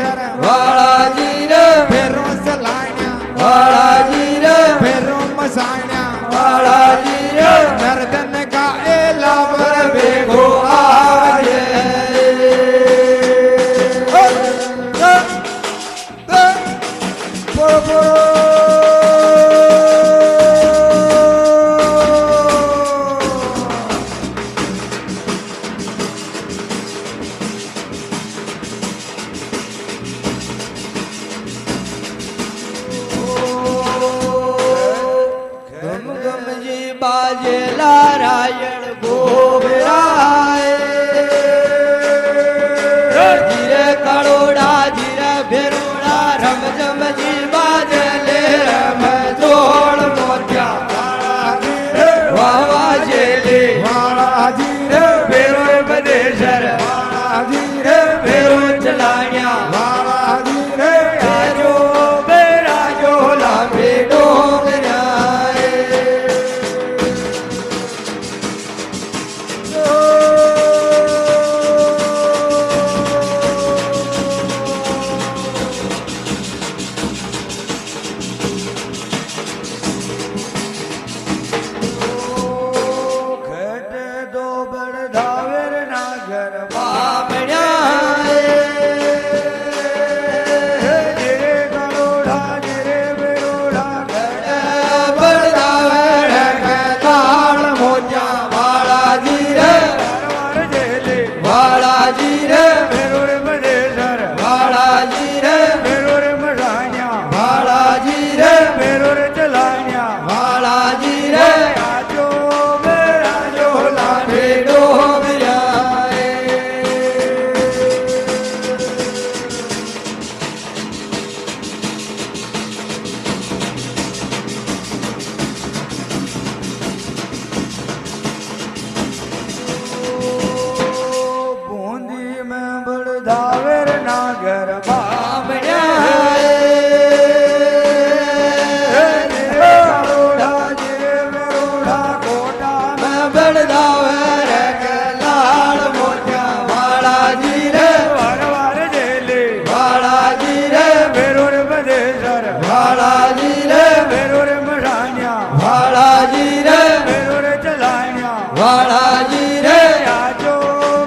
बदेसर बालाजी रे फेरों सलाइया बालाजी रे फेरों मसाइया बालाजी रे नर्दन का एलावर बेगो आए बाजे नारायण गोबराए जीरे करोड़ा जीरे भेरोड़ा रम जम जी बाजे ले रम जोड़ मोतिया वावा जेले बालाजी भेरो बदेसर भेरो चलाया बालाजी राजो बेराजो लाभे डोगरा दावेर नागर बामण्या करोड़ा जे मेरोड़ा कोटा मैं बड़दावर लाल मोतिया बालाजी रे वार जेले बालाजी रे बेरोर बदेसर बालाजी रे बेरोर मरानिया बालाजी रे बेरोर चलानिया बालाजी रे आजो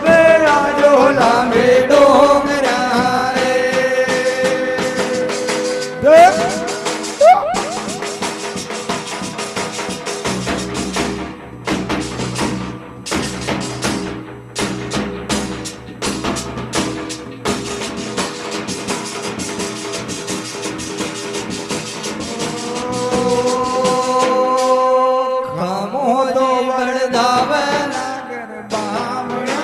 बेराजो लांबे डोंगरा रे खामो दो बड़दावर नागर बामणे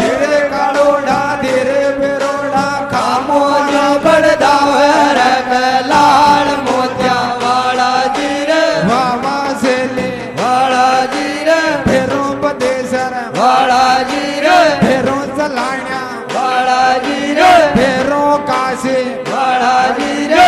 धीरे कालोड़ा धीरे बेरोड़ा खामो दो बड़दावर लाल मोतिया बालाजी रे वावा से ले बालाजी रे फेरों बदेसर बालाजी रे फेरों सलाइया बालाजी रे फेरों काशी बालाजी रे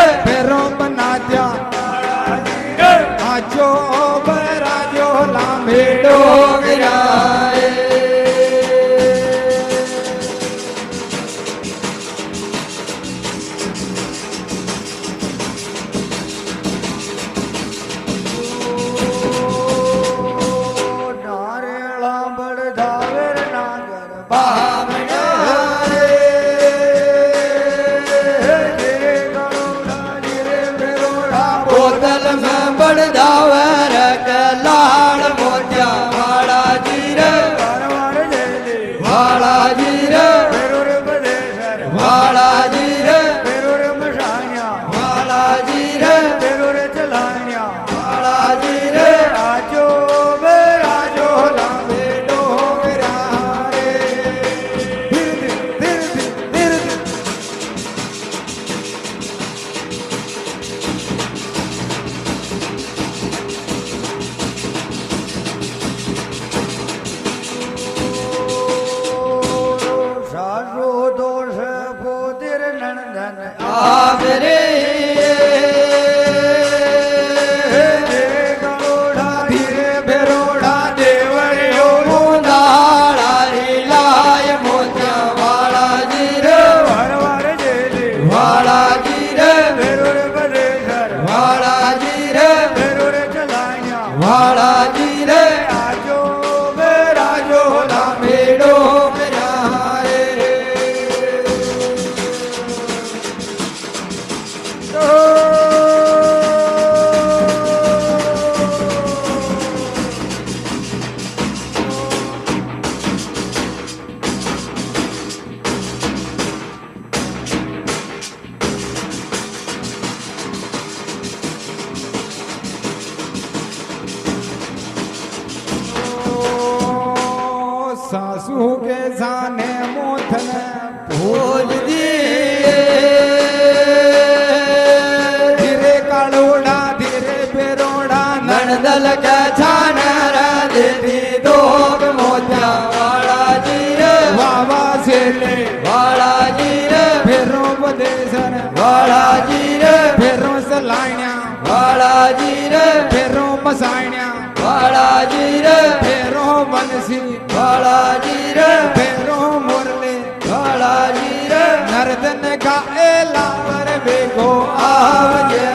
काशी बालाजी रे भेरो मुरली बालाजी रे नर्तन गाए लावर बेगो आवजे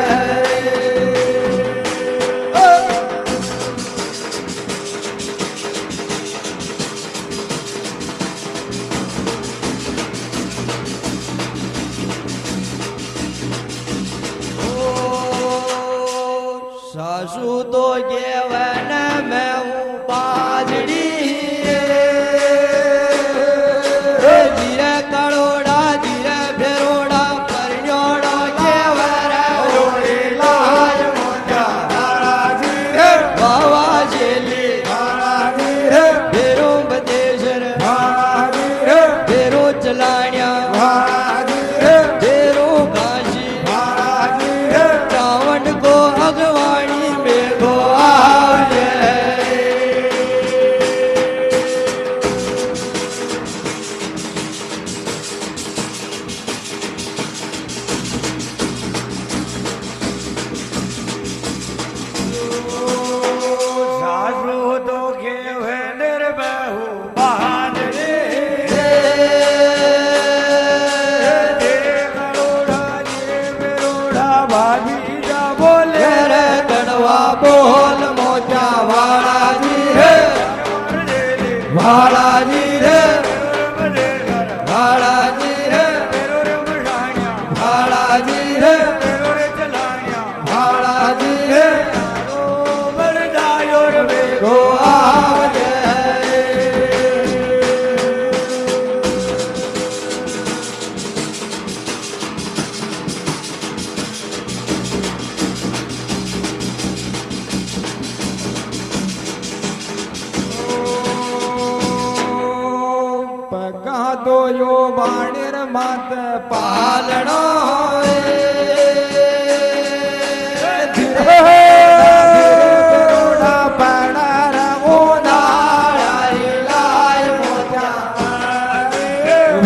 सासू तो गेवन में हूँ बाजड़ी धीरे कड़ोड़ा धीरे भेरोड़ा परियोड़ा गेवर जोड़ी लाज मोजा बालाजी रे बाबा जेली बालाजी रे भेरो बदेशर बालाजी रे भेरो चलानिया बालाजी रे भेरो काशी बालाजी रे रावण को अगवानी में गो आवजे सासू तो घेवे निर्बहु बहान रे करोड़ा ये बेरोड़ा भाभी जा बोले रे कड़वा बोल मोचा वाला जी रे वाला जी रे वाला जी रे वाला जी रे वाला जी रे गो आवजे पगा दो यो बाणिर मात पालनो करोड़ा पैड़ा रंगो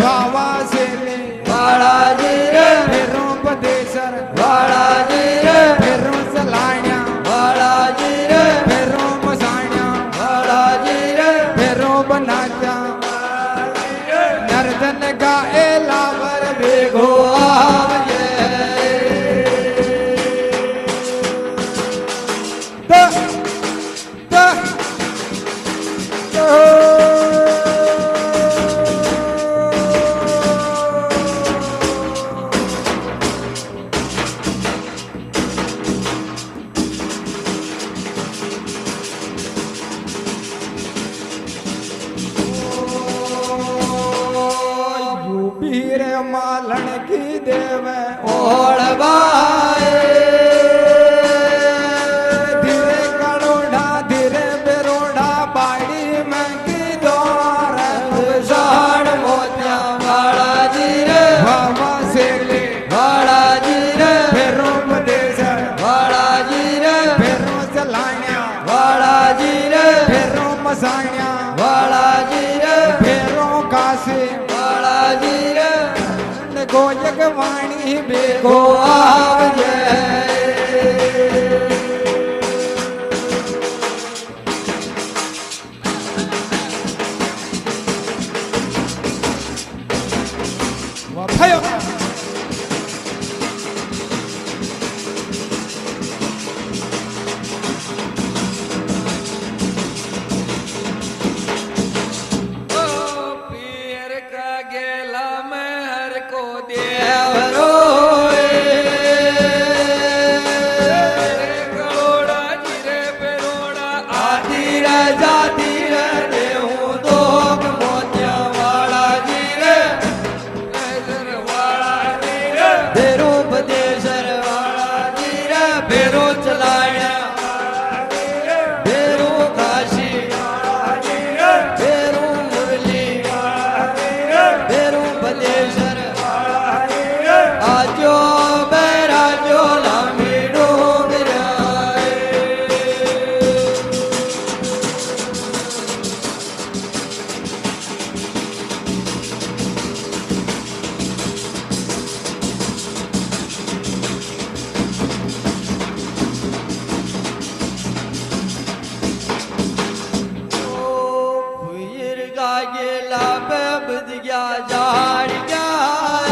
भावा से ले वाला जी रे फिरो पदेसर वाला जी रे फिरो सलाइया वाला जी रे फिरो मसाइया वाला जी रे फिरो बनाचा नर्तन गाए लावर बेगो गो आवजे द द यूपी रे मालन की देव ओढ़वाए धीरे करोड़ा धीरे बेरोड़ा बाड़ी में की द्वार साड़ मोतिया वाला जी रे भावा से ले वाला जी रे फिरो पदेसर वाला जी रे फिरो सलाइया वाला जी रे फिरो मसाइया वाला जी रे फिरो काशी वाला जी रे गोयक वाणी बेगो गो आवजे भयो पीर का गेला महर को देवरो करोड़ा जिरे पेरोड़ा आधी रे जाती रे देहूं दोग मोतिया वाला जी रे वाला जी रे भेरो बदेशर वाला जी रे भेरो चलाया भेरो काशी भेरो मुरली भेरो बदेशर ગયા જાણ ગયા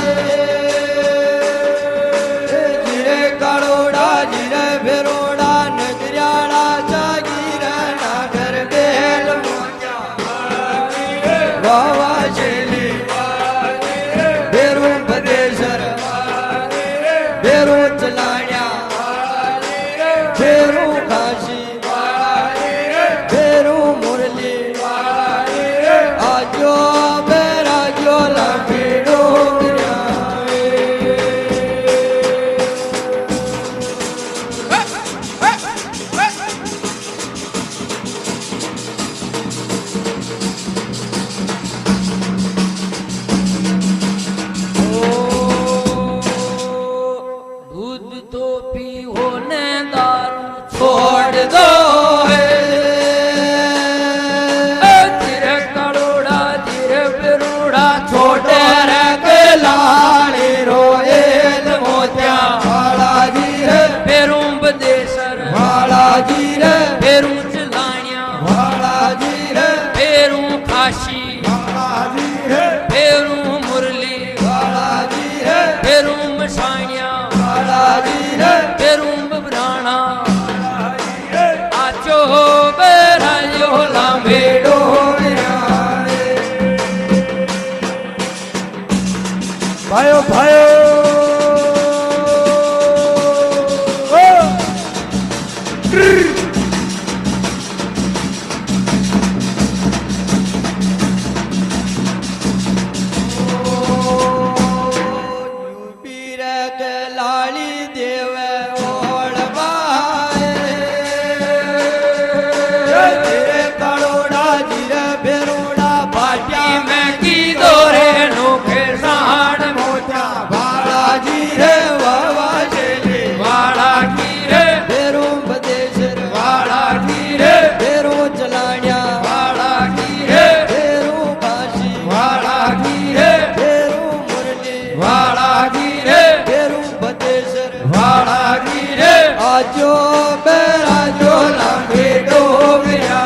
જીરે કળોડા જીરે ભેરોડા નગરિયાળા જાગીર નાગર બેલ વાવા શેલી ભેરું ભદેસર ભેરું ચલાણ્યા ભેરું કાશી ભેરું મુરલી આજો બેરાજો લાંબીડો दूध तो पीहो ने दारू છોડ દો धीरे करोड़ा धीरे बिरोड़ा છોટે રંગ લાળી રોયેલ મોત્યા વાળાજી રે पेरूं बदेसर વાળાજી રે पेरूं चलाणिया વાળાજી રે पेरूं खाशी વાલાજી રે पेरूं मुरली વાળાજી રે पेरूं मसाणिया વાળાજી રે पेरूं बबराणा आचो बेरायो लांबेड़ो ભાઈઓ ભાઈઓ યુપી રગ લાળી દેવે ઓળવાય ધીરે કળોડા ધીરે ભેરોડા ભાટ્યા मैं की दोरे नोखे साड़ મોત્યા વાળાજી રે વાવા શેલી वाड़ा की रे ભેરું બદેસર वाड़ा की रे ભેરું ચલાણ્યા वाड़ा की रे ભેરું કાશી वाड़ा की रे ભેરું મુરલી वाड़ा की रे ભેરું બદેસર वाड़ा की रे આજો બેરાજો લાંબી ડોગરા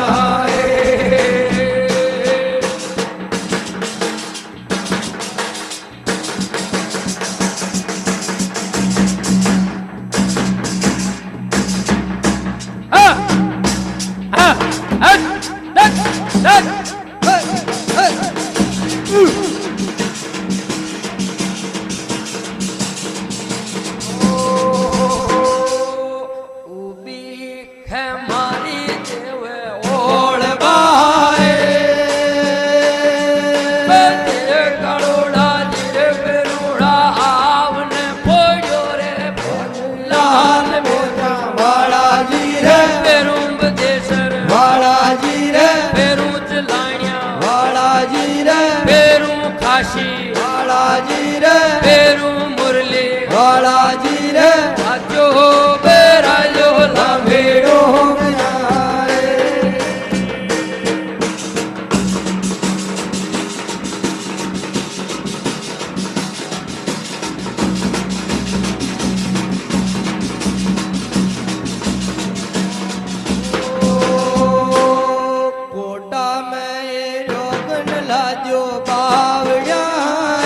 उबी है मारी देवे ઓળવાય तेरे करोड़ा तेरे बेरोड़ा आवने पोयो रे લાલ મોત્યા વાળાજી રે पेरूं बदेसर વાળાજી રે पेरूं चलाणिया વાળાજી રે पेरूं खाशी વાળાજી રે पेरूं मुरली વાળાજી રે आजो बेरायो लांबेड़ो કોટા મેં એ રોગન લાદ્યો બાવળ્યા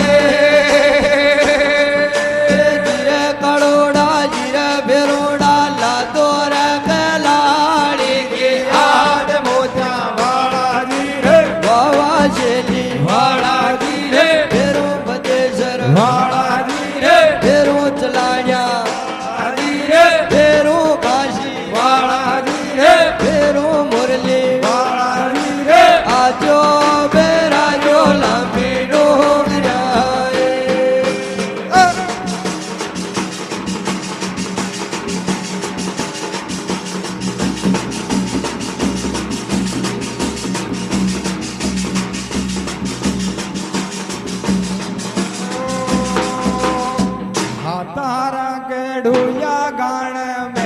જીરે કળોડા જીરે ભેરોડા લાદો રંગ લાળી કે હાડ મોત્યા વાલાજી રે વાવા શેલી વાળાજી રે ભેરું બદેસર વાલાજી રે ભેરું ચલાણ્યા વાળાજી રે ભેરું કાશી વાળાજી રે ભેરું મુરલી વાલાજી રે આજો બેરાજો લાંબી ડોગરા હાતારા કેડુયા ગાણ મે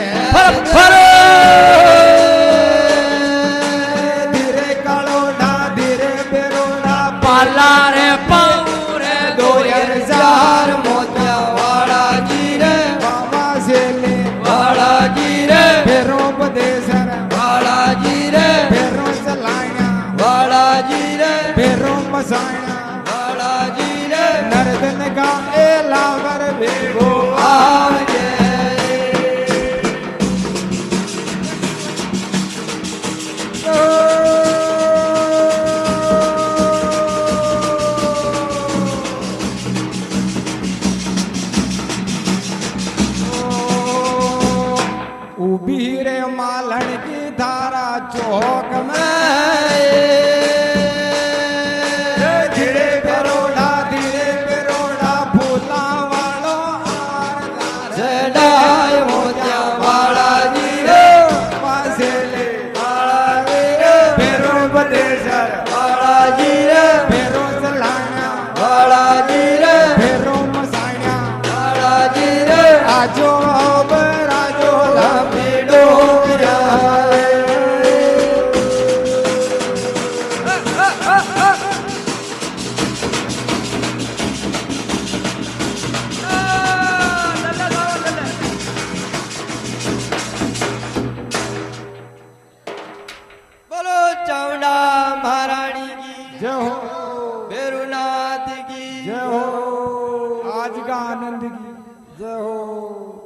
ધીરે કાળોડા ધીરે બેરોડા પાલા રે પાઉ રે દોયર ચાર મોત્યા વાળાજી રે બાબા શેલે વાળાજી રે ફેરો બદેસર વાળાજી રે ફેરો ચલાણ્યા વાળાજી રે ફેરો મસાણ્યા વાળા બાળાજી રે ભેરો મસાણ્યા બાળાજી રે આજો બરાજો લાંબી ડોકરા બોલો ચામુંડા મહારાણી કી જય હો ભેરુનાથ કી જય હો આજ કા આનંદ કી જય હો